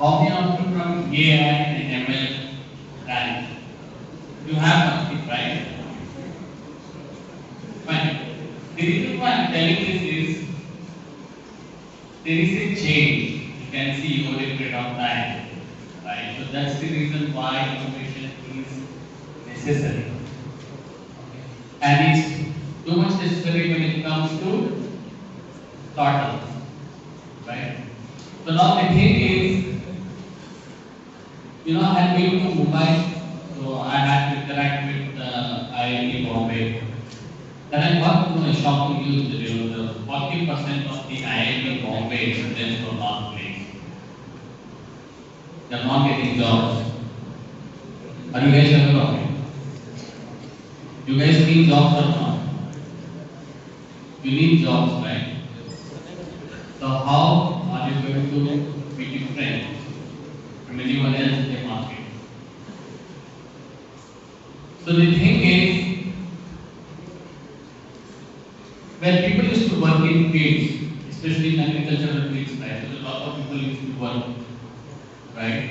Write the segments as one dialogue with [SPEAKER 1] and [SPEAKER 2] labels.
[SPEAKER 1] How many of you from AI and ML branch? You have something, right? Fine. The reason why I'm telling this is there is a change you can see over a period of time, right? So that's the reason why innovation is necessary, and it's too much necessary when it comes to startups, right? So now the thing is, I'm going to Mumbai, so I had to interact with IIT Bombay. Then I got to a shocking news that the 40% of the IIT Bombay students were not placed. They are not getting jobs. Are you guys aware of it? You guys need jobs or not? You need jobs, right? So how are you going to be different from anyone else in the market? So the thing is, when people used to work in fields, especially in agricultural fields, right? So a lot of people used to work, right?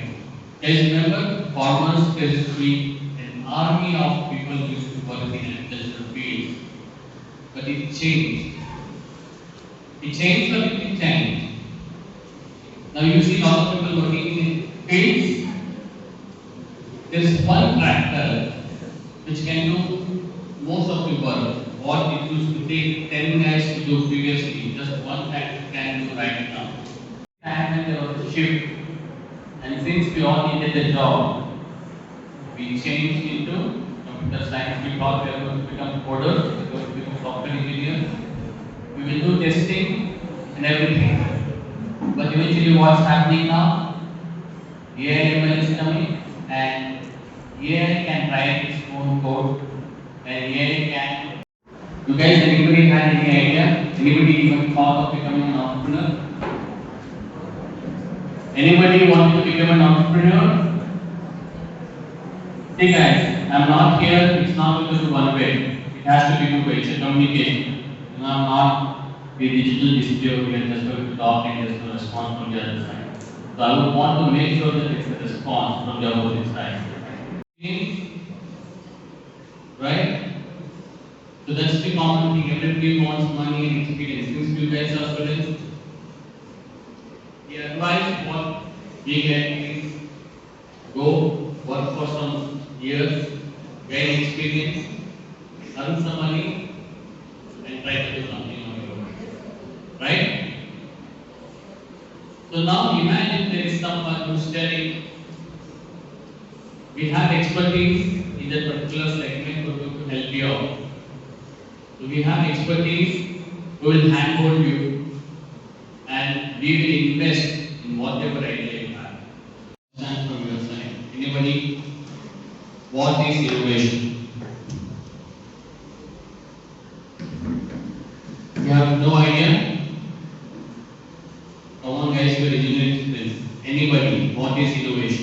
[SPEAKER 1] Guys, remember farmers' territory, an army of people used to work in agricultural fields, but it changed. It changed or it didn't change? Now you see a lot of people working in fields. There is one tractor which can do most of the work. What it used to take 10 guys to do previously, just one tractor can do right now. And there was a shift, and since we all needed a job, we changed into computer science. We thought we are going to become coders, we are going to become software engineers. We will do testing and everything. But eventually what's happening now? AI ML is coming, and AI can write its own code, and AI can. You guys, anybody had any idea? Anybody even thought of becoming an entrepreneur? Anybody want to become an entrepreneur? See guys, I'm not here, it's not going to be one way. It has to be two ways, it's a communication. I'm not a digital display where we are just going to talk and just a response from the other side. So I would want to make sure that it's a response from the opposite side. Right? So that's the common thing. Everybody wants money and experience. Since you guys are students, the advice what we get is go work for some years, gain experience, earn some money, and try to do something on your own. Right? So now imagine there is someone who's telling, we have expertise in that particular segment, we're going to help you out. So we have expertise, we will handhold you, and we will invest in whatever idea you have. Stand from your side. Anybody? What is innovation? You have no idea? Come on guys, you are engineering students. Anybody? What is innovation?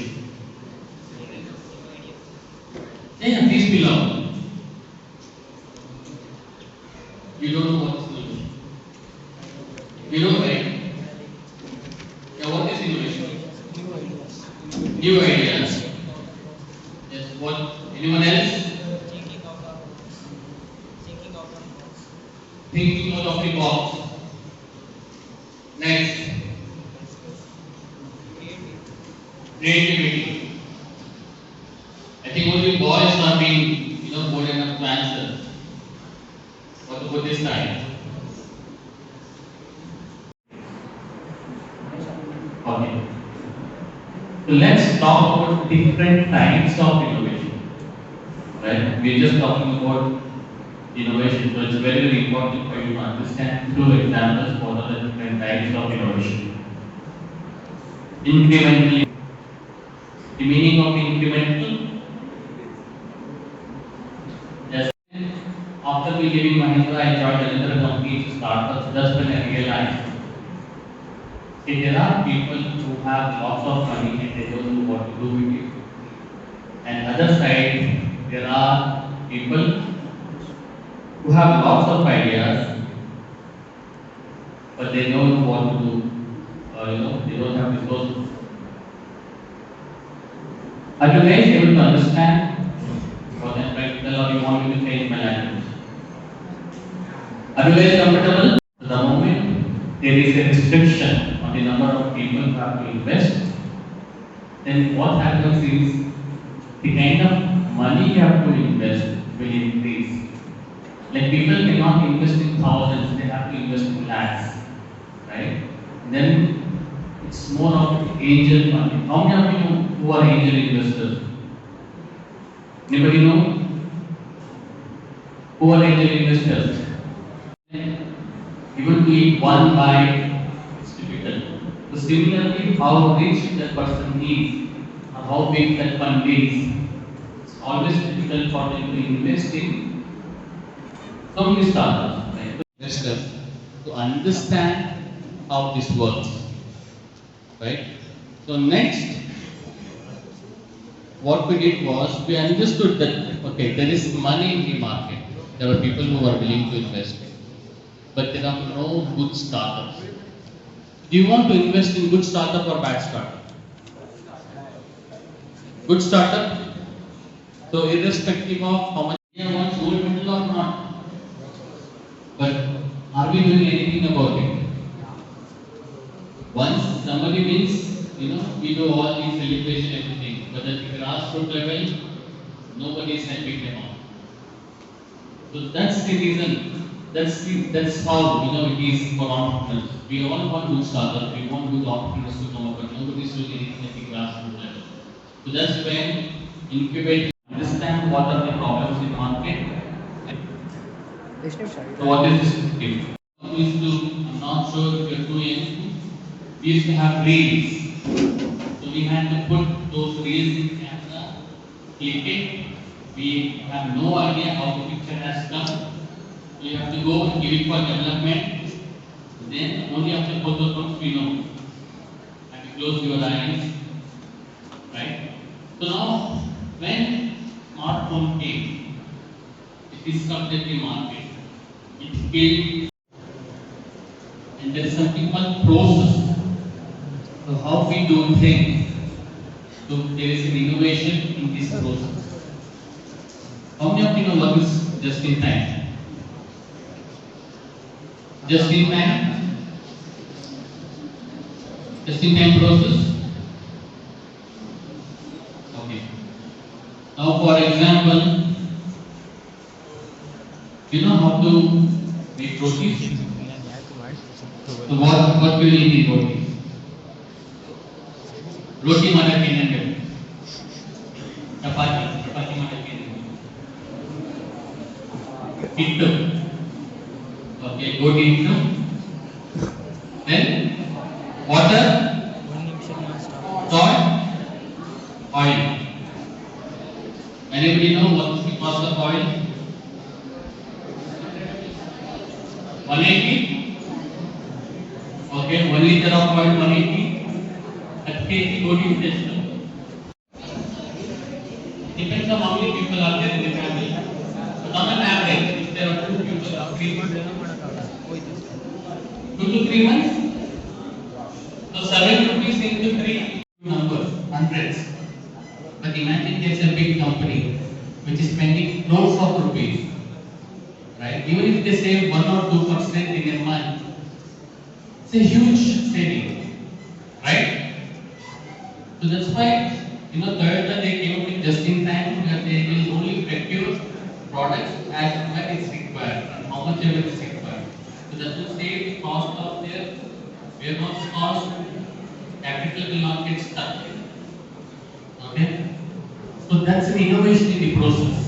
[SPEAKER 1] Yeah, please be loud. You don't know what is innovation. You know, right? Yeah, what is innovation? New ideas. Yes, what? Anyone else? Thinking out of the box. Next. Creativity. I think only boys are being, bold enough to answer. What about this side? Okay. So let's talk about different types of innovation. Right? We're just talking about innovation, so it's very, very important for you to understand through examples what are the different types of innovation. Incrementally. The meaning of incremental. Yes. After leaving Mahindra, I joined another company, startups, just when I realized there are people who have lots of money and they don't know what to do with it. And other side, there are people who have lots of ideas, but they don't know what to do, or they don't have resources. Are you guys able to understand what I'm trying to tell, or you want me to change my language? Are you guys comfortable? The moment there is a restriction on the number of people who have to invest, then what happens is the kind of money you have to invest will increase. Like people cannot invest in thousands, they have to invest in lakhs, right? Then it's more of angel money. How many of you know who are angel investors? Anybody know who are angel investors? Even to eat one bite, it's difficult. So similarly, how rich that person is, or how big that fund is, it's always difficult for them to invest in so many startups, right? Investors to understand how this works, right? So next, what we did was we understood that okay, there is money in the market. There are people who are willing to invest, but there are no good startups. Do you want to invest in good startup or bad startup? Good startup. So irrespective of how much India wants gold medal or not. But are we doing anything about it? Once somebody wins, we do all these celebration, everything. But at the grassroots level, nobody is helping them out. So that's the reason. That's how it is for entrepreneurs. We all want good startups, we want good entrepreneurs to come up, but nobody is doing anything at the grassroots level. So that's when incubate, understand what are the problems in market. So what is this tip? I'm not sure if you're doing. We used to have reels. So we had to put those reels in camera, click it. We have no idea how the picture has come. So you have to go and give it for development. Then only after photo comes we know. And you close your eyes. Right? So now when smartphone came, it disrupted the market. It killed, and there is something called process. So how we do things. So there is an innovation in this process. How many of you know what is just in time? Just in time? Just in time process? Okay. Now for example, you know how to make rotis? So what will you eat in roti? Roti mada Kenyan chapati mada Kenyan. Hittu. Okay, go to hittu. Then water, salt, oil. Anybody know what is the cost of oil? 180. Okay, 1 liter of oil, 180. At kg roti test. Depends on how many people are there in the family. But on an average, if there are 2 people, 3 months, 2 to 3 months. So 7 rupees into 3 numbers, hundreds. But imagine there's a big company which is spending crores of rupees. Right? Even if they save 1 or 2% in a month, it's a huge saving, right? So that's why, Toyota they came up with just in time where they will only procure products as and when it's required and how much ever is required. So that will save the cost of their warehouse cost, capital will not get stuck. Okay? So that's an innovation in the process.